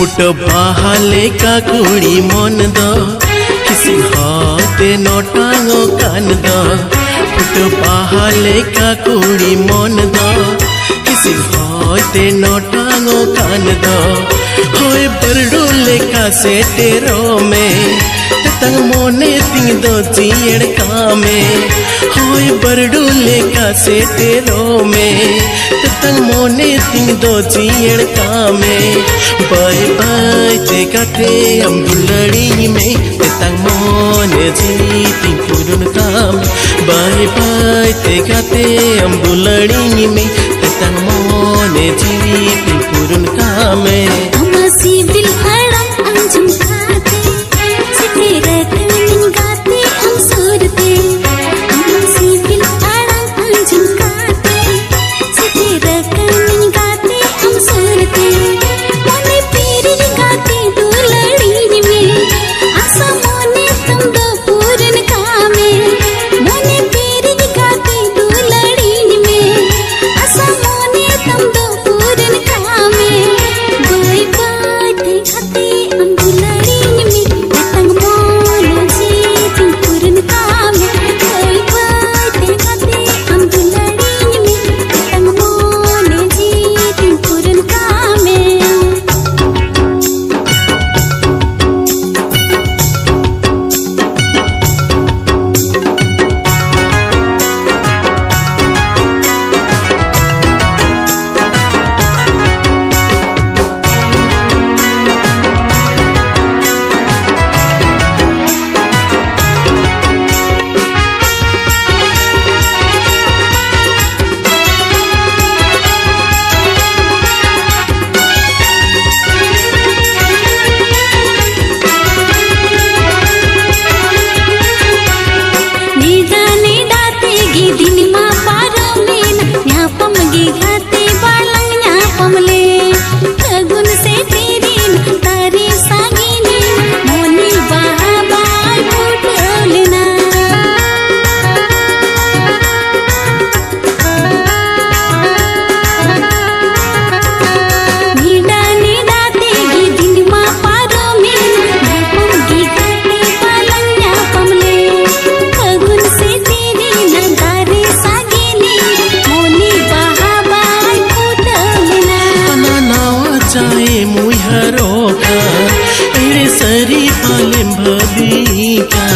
foot बाहले का कुड़ी मन द किसी हाथे नोटांगो कान द फुट बाहले का कुड़ी मन द किसी हाथे नोटांगो कान द होए बरडोले का से तेरो में तंग मोने तिंग दो चियड़ कामे होए बरडोले का से तेरो में तंग मोने तिंग दो चियड़ कामे बाय बाय ते काते हम दुलड़ी में तंग मोने जी तिंग पुरुन काम बाय बाय ते काते हम दुलड़ी में तंग मोने जी तिंग पुरुन कामे अमसी बिल हड़म अंजुम खाते चिते रतन गाते हम सुरते अमसी बिल हड़म अंजुम खाते चिते रतन गाते हम सुरते मोने पीर गाते दुलड़ी में आसा मोने तुम दो पूरन कामे मोने पीर गाते दुलड़ी में आसा मोने तुम दो पूरन कामे बाय बाय ते खाते हम दुलड़ी में तंग मोने जी तुम पूरन कामे बाय बाय ते खाते हम दुलड़ी में तंग मोने जी तुम पूरन कामे चाहे मुहरो का एरे सरी पाले भदी का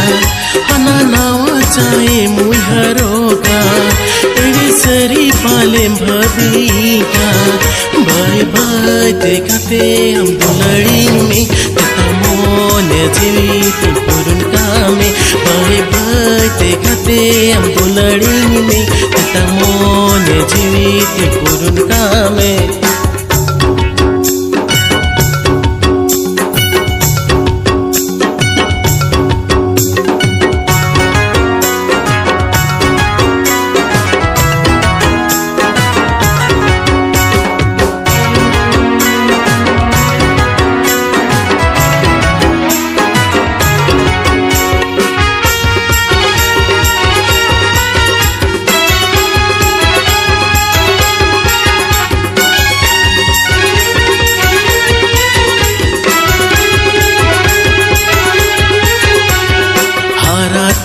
हना नावा चाहे मुहरो का एरे सरी पाले भदी का बाय बाय देखते हम दुलड़ी में तता मोने जीवित पुरुन कामे बाय बाय देखते हम दुलड़ी में तता मोने जीवित पुरुन कामे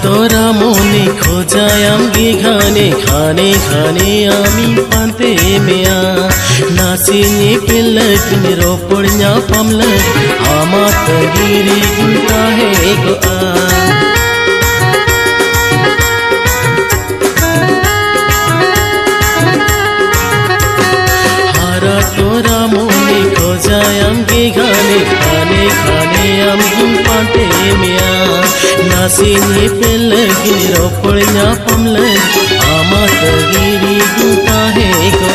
तोरा मोने खोजायाम गी घाने खाने खाने आमी पांते मेया नासिनी पिल्लक निरो पुण्या पमलक आमा तगिरी गुंता है गो हारा तोरा मोने खोजायाम गी घाने खाने खाने आमी पांते मेया नासिनी पिल्लक निरो पुण्या पमलक आमा तगिरी गुंता है गो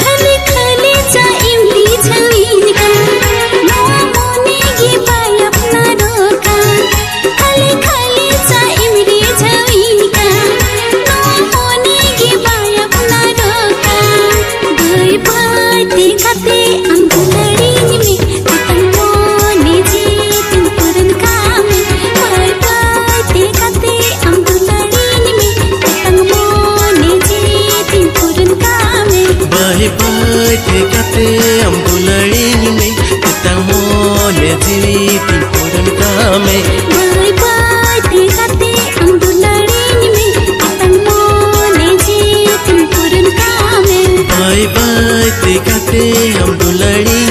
खले खले जा इमली झवीन का नवा मोने गी पाय अपना रोका खले खले जा इमली झवीन का नवा मोने गी पाय अपना गाते गाते हम दुलड़ी